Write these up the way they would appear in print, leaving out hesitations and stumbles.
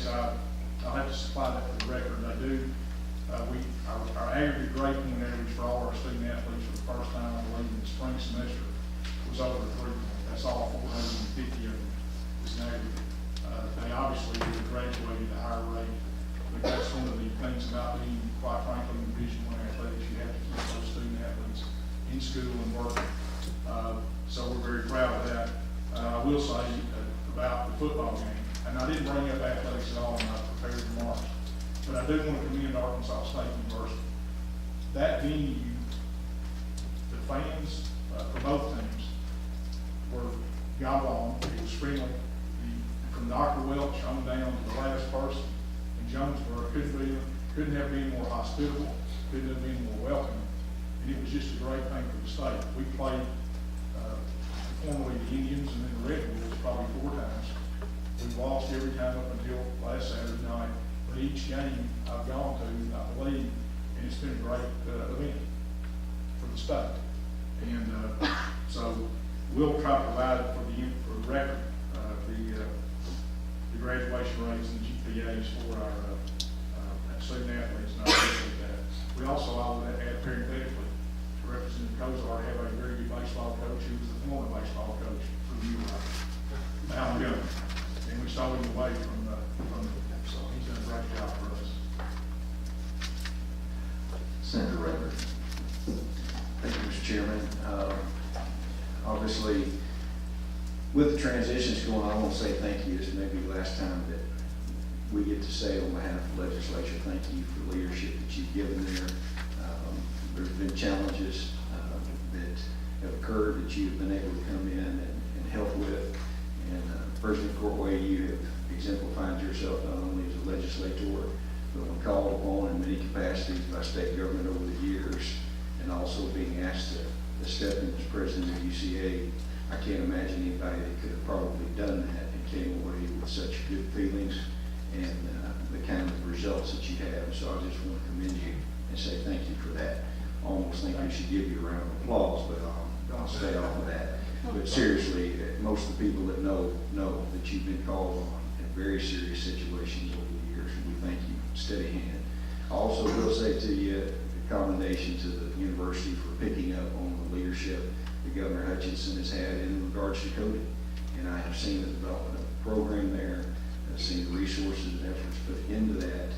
athletics, I'll have to supply that for the record. I do. Our aggregate grade point average for all our student athletes for the first time, I believe, in the spring semester was over 3. That's all 450 of them is an aggregate. They obviously would have graduated at a higher rate, but that's one of the things about being, quite frankly, in Division I athletics. You have to keep those student athletes in school and working. So we're very proud of that. I will say about the football game, and I didn't bring up athletics at all in my prepared remarks, but I do want to commend Arkansas State University. That venue, the fans for both teams were got along. It was friendly. From Dr. Welch on down to the last person in Jonesboro couldn't have been more hospitable, couldn't have been more welcoming, and it was just a great thing for the state. We played formerly the Indians and then the Red Bulls probably 4 times. We've lost every time up until last Saturday night, but each game I've gone to, I believe, and it's been a great event for the state. And so we'll try to provide it for the record, the graduation rates and GPAs for our student athletes, and I appreciate that. We also, I would add parenthetically, to Representative Cozart, have a very good baseball coach who was the former baseball coach for the U of Alabama. And we saw him away from so he's done a great job for us. Senator Rayburn. Thank you, Mr. Chairman. Obviously, with the transitions going on, I want to say thank you. This may be the last time that we get to say on behalf of the legislature, thank you for the leadership that you've given there. There's been challenges that have occurred that you've been able to come in and help with. And President Courtway, you have exemplified yourself not only as a legislator, but when called upon in many capacities by state government over the years, and also being asked to step in as president of UCA. I can't imagine anybody that could have probably done that and came away with such good feelings and the kind of results that you have. So I just want to commend you and say thank you for that. I almost think I should give you a round of applause, but I'll stay off of that. But seriously, most of the people that know that you've been called on in very serious situations over the years, and we thank you. Steady hand. I also will say to you, a commendation to the university for picking up on the leadership that Governor Hutchinson has had in regards to coding. And I have seen the development of the program there. I've seen the resources and efforts put into that.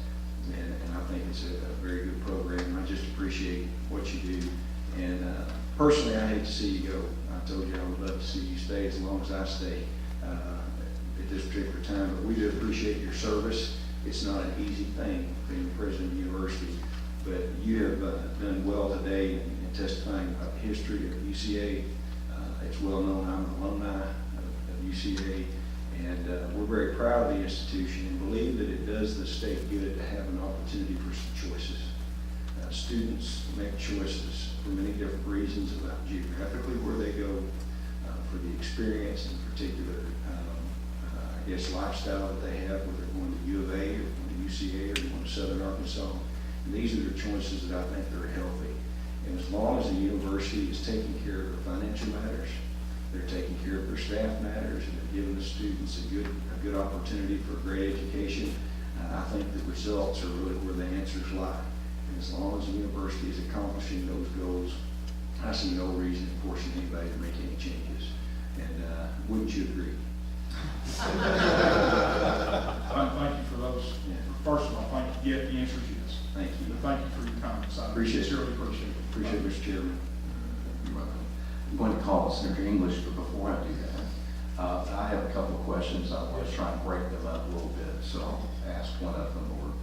And I think it's a very good program. I just appreciate what you do. And personally, I hate to see you go. I told you I would love to see you stay as long as I stay at this particular time. But we do appreciate your service. It's not an easy thing being the president of the university, but you have done well today in testifying about the history of UCA. It's well known I'm an alumni of UCA, and we're very proud of the institution and believe that it does the state good to have an opportunity for some choices. Students make choices for many different reasons about geographically where they go, for the experience in particular, I guess, lifestyle that they have, whether they're going to U of A or going to UCA or going to Southern Arkansas. And these are the choices that I think are healthy. And as long as the university is taking care of their financial matters, they're taking care of their staff matters, and they're giving the students a good opportunity for a great education, I think the results are really where the answers lie. And as long as the university is accomplishing those goals, I see no reason in forcing anybody to make any changes. And wouldn't you agree? Thank you for those. Yeah. First of all, thank you. Yeah, the answer is yes. Thank you. But thank you for your comments. I Appreciate it. sincerely appreciate it. Appreciate it, Mr. Chairman. You're welcome. I'm going to call Senator English, but before I do that, I have a couple of questions. I want to try and break them up a little bit, so I'll ask one of them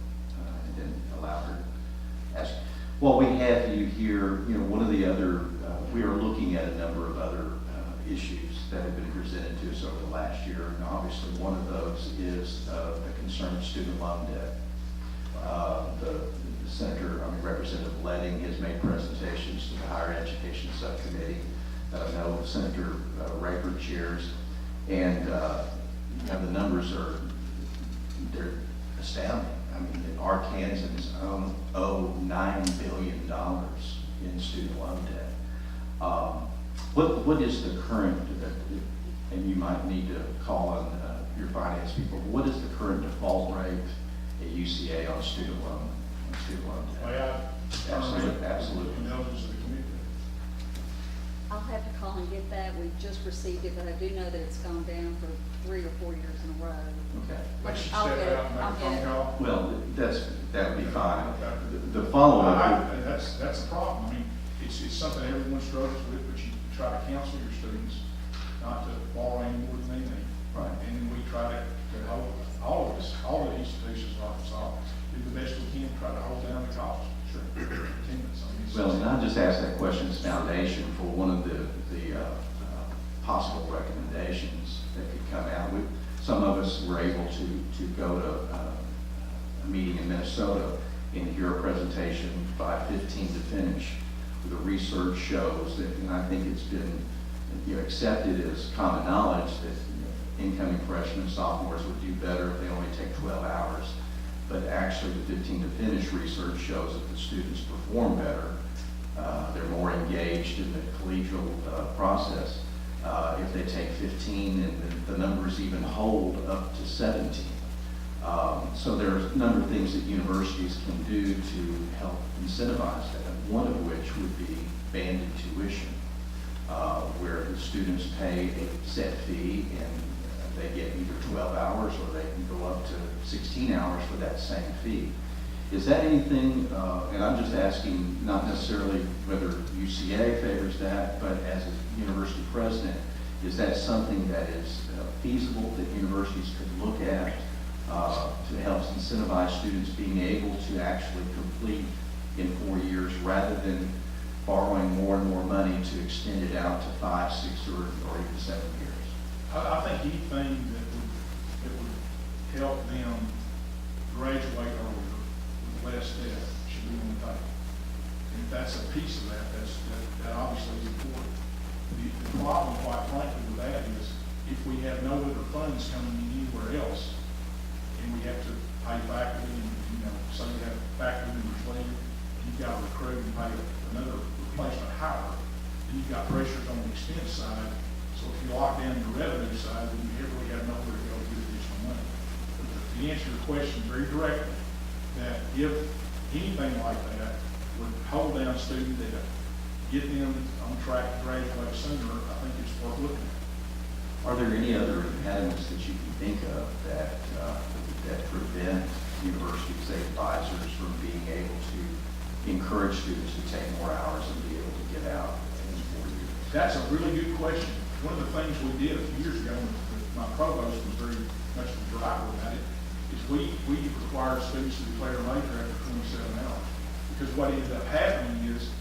and then allow her to ask. Well, we have you here, one of the other, we are looking at a number of other issues that have been presented to us over the last year, and obviously one of those is the concern of student loan debt. Representative Leding has made presentations to the Higher Education Subcommittee. I know Senator Rayburn chairs, and the numbers they're astounding. I mean, Arkansans owe $9 billion in student loan debt. What is the current, and you might need to call on your finance people, what is the current default rate rate at UCA on student loan debt. May I? Absolutely. Indulgence of the committee. I'll have to call and get that. We've just received it, but I do know that it's gone down for 3 or 4 years in a row. Okay. They should I'll step get it. out and make I'll a get phone it. call. Well, that would be fine. The follow-up, That's a problem. I mean, it's something everyone struggles with, but you try to counsel your students not to borrow any more than they need. Right. And then we try to hold, all of us, all the institutions in Arkansas, do the best we can, to try to hold down the cost. Sure. Attendance on these. well, and I just asked that question as foundation for one of the possible recommendations that could come out. Some of us were able to go to a meeting in Minnesota and hear a presentation, 5:15 to finish. The research shows that, and I think it's been accepted as common knowledge that incoming freshmen and sophomores would do better if they only take 12 hours. But actually, the 15 to finish research shows that the students perform better. They're more engaged in the collegial process. If they take 15, and the numbers even hold up to 17. So there's a number of things that universities can do to help incentivize that, one of which would be banded tuition, where the students pay a set fee and they get either 12 hours or they can go up to 16 hours for that same fee. Is that anything, and I'm just asking not necessarily whether UCA favors that, but as a university president, is that something that is feasible that universities could look at to help incentivize students being able to actually complete in 4 years rather than borrowing more and more money to extend it out to 5, 6, or even 7 years? I think anything that would help them graduate earlier with less debt should be on the table. And if that's a piece of that, that obviously is important. The problem, quite frankly, with that is if we have no other funds coming in anywhere else, and we have to pay faculty, and, say you have faculty members leave, you've got to recruit and pay another replacement hire, then you've got pressures on the expense side. So if you lock down your revenue side, then you really have nowhere to go to get additional money. But to answer your question very directly, that if anything like that would hold down student debt, get them on track to graduate sooner, I think it's worth looking at. Are there any other impediments that you can think of that prevent universities, say advisors, from being able to encourage students to take more hours and be able to get out in 4 years? That's a really good question. One of the things we did a few years ago, with my provost was very much the driver about it, is we required students to declare a major after 27 hours. Because what ended up happening is,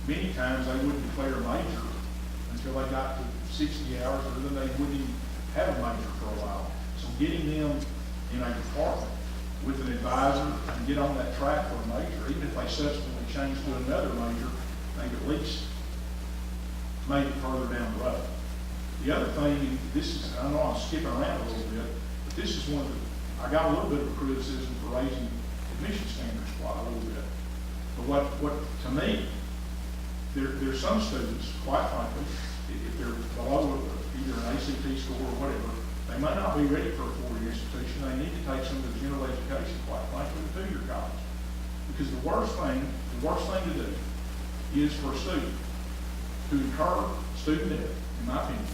many times they wouldn't declare a major until they got to 60 hours, or then they wouldn't even have a major for a while. So getting them in a department with an advisor and get on that track for a major, even if they subsequently change to another major, they've at least made it further down the road. The other thing, and this is, I know I'm skipping around a little bit, but this is one of the, I got a little bit of criticism for raising admission standards quite a little bit. But what to me, there's some students, quite frankly, if they're below either an ACT score or whatever, they might not be ready for a 4-year institution. They need to take some of the general education, quite frankly, to 2-year college. Because the worst thing to do is for a student to incur student debt, in my opinion,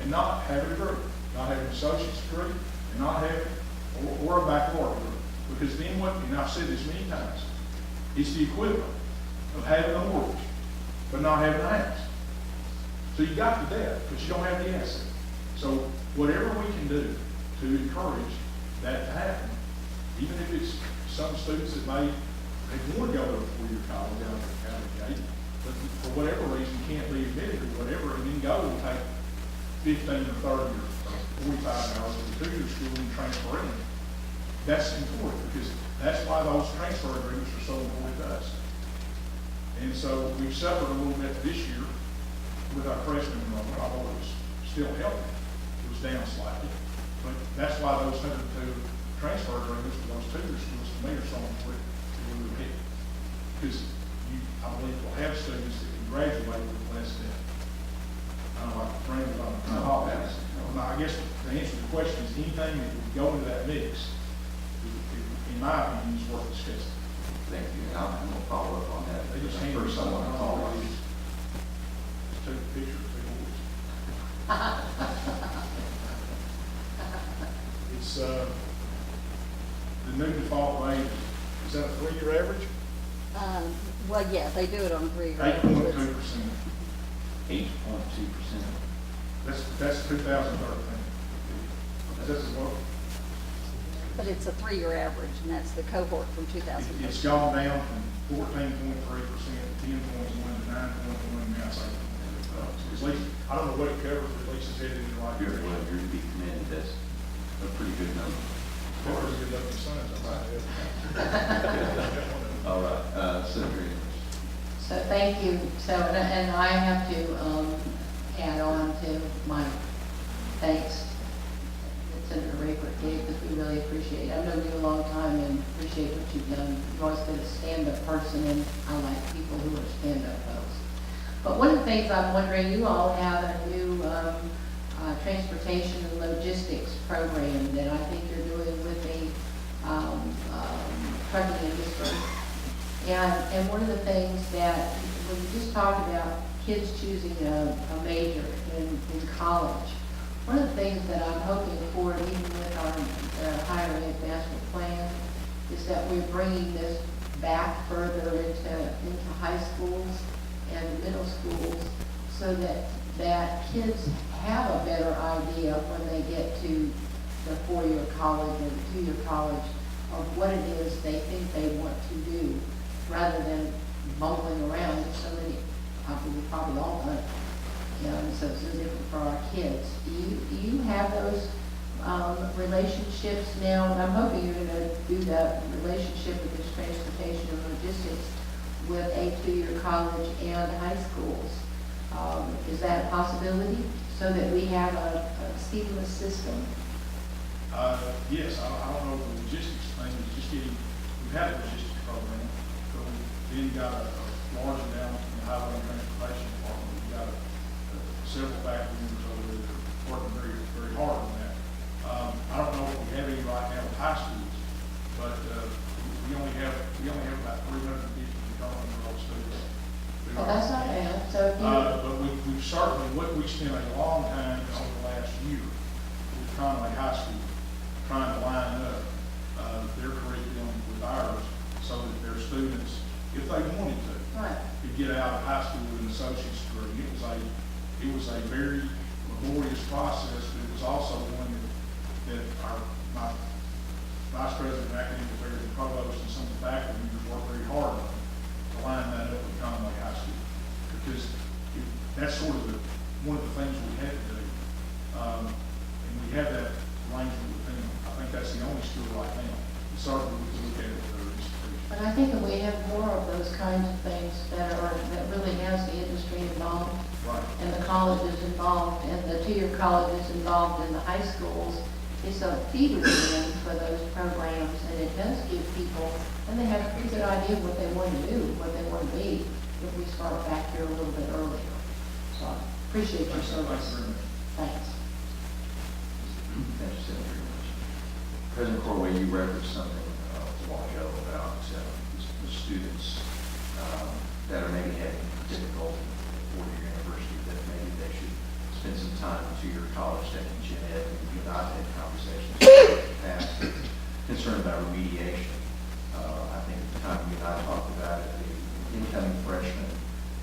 and not have a degree, not have an associate's degree, and not have, or a baccalaureate degree. Because then what, and I've said this many times, it's the equivalent of having a mortgage, but not having a house. So you got the debt, but you don't have the asset. So whatever we can do to encourage that to happen, even if it's some students that they want to go to a 4-year college out of the gate, but for whatever reason can't be admitted or whatever, and then go and take 15 or 30 or 45 hours of a 2-year school and transfer in. That's important because that's why those transfer agreements are so important to us. And so we've suffered a little bit this year with our freshman enrollment, although it was still healthy. It was down slightly. But that's why those 102 transfer agreements for those 2-year schools to me are so important to repeat. Because I believe we'll have students that can graduate with less debt. I don't like to frame it on all that. I guess the answer to the question is anything that would go into that mix to the new default rate, is that a 3-year average? Well, yeah, they do it on a 3-year. 8.2%. 8.2%. That's 2013. Is that what? But it's a 3-year average, and that's the cohort from 2013. It's gone down from 14.3% to 10.1 to 9.1, now it's 8.2. At least, I don't know what it covers, but at least it's headed in the right You're, direction. well, you're to be commended, that's a pretty good number. That was a good looking son, I All right, Senator English. So thank you. So, and I have to add on to my thanks that Senator Rayford gave, because we really appreciate it. I've known you a long time and appreciate what you've done. You've always been a stand-up person, and I like people who are stand-up folks. But one of the things I'm wondering, you all have a new transportation and logistics program that I think you're doing with the trucking industry. And one of the things that, when you just talked about kids choosing a major in college, one of the things that I'm hoping for, even with our higher advancement plan, is that we're bringing this back further into high schools and middle schools, so that kids have a better idea when they get to the 4-year college or the 2-year college of what it is they think they want to do, rather than bumbling around with so many, we've probably all done it. You know, and so it's no different for our kids. Do you have those relationships now? And I'm hoping you're going to do that relationship with this transportation and logistics with a 2-year college and high schools. Is that a possibility, so that we have a seamless system? Yes, I don't know if the logistics thing is just getting, we've had a logistics program, but we then got a large endowment in the highway and transportation department. We've got several faculty members over there that are working very, very hard on that. I don't know if we have any right now with high schools, but we only have about 350 enrolled students. Well, that's not bad. So if you, But we've certainly, we spent a long time over the last year with Conway High School, trying to line up their curriculum with ours, so that their students, if they wanted to, right. could get out of high school with an associate's degree. It was a very laborious process, but it was also one that my vice president of academic affairs and provost and some of the faculty members worked very hard on to line that up with Conway High School, because that's sort of one of the things we had to do. And we have that arrangement with them. I think that's the only school right now. Certainly we can look at it with other institutions. But I think that we have more of those kinds of things that really has the industry involved, Right. and the colleges involved, and the 2-year colleges involved in the high schools. It's a feeder in for those programs, and it does give people, and they have a pretty good idea of what they want to do, what they want to be, if we start back here a little bit earlier. So I appreciate your Thanks very service. much. Thanks. Thank you, Senator English. President Corway, you referenced something a while ago about the students that are maybe having difficulty at 4-year university, that maybe they should spend some time in 2-year college taking gen ed. And you and I have had conversations in the past concerned about remediation. I think at the time you and I talked about it, the incoming freshman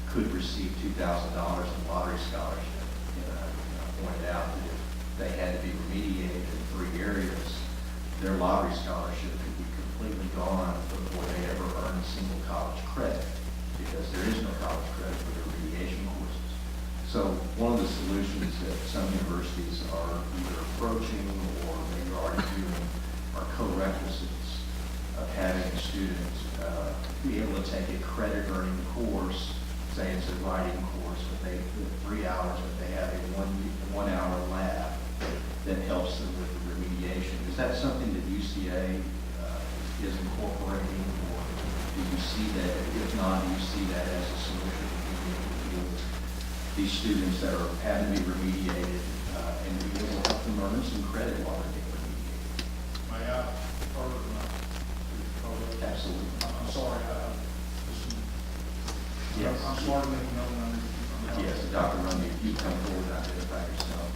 could receive $2,000 in lottery scholarship. And I pointed out that if they had to be remediated in 3 areas, their lottery scholarship could be completely gone before they ever earn a single college credit, because there is no college credit for their remediation courses. So one of the solutions that some universities are either approaching or maybe already doing are co-requisites of having a student be able to take a credit earning course, say it's a writing course, but they, 3 hours, but they have a 1 hour lab that helps them with the remediation. Is that something that UCA is incorporating, or do you see that, if not, do you see that as a solution to be able to deal with these students that are having to be remediated and to be able to help them earn some credit while they're getting remediated? May I further Absolutely. I'm sorry, Yes. I'm sorry to make no one understand. Yes, Dr. Rundy, if you come forward and identify yourself.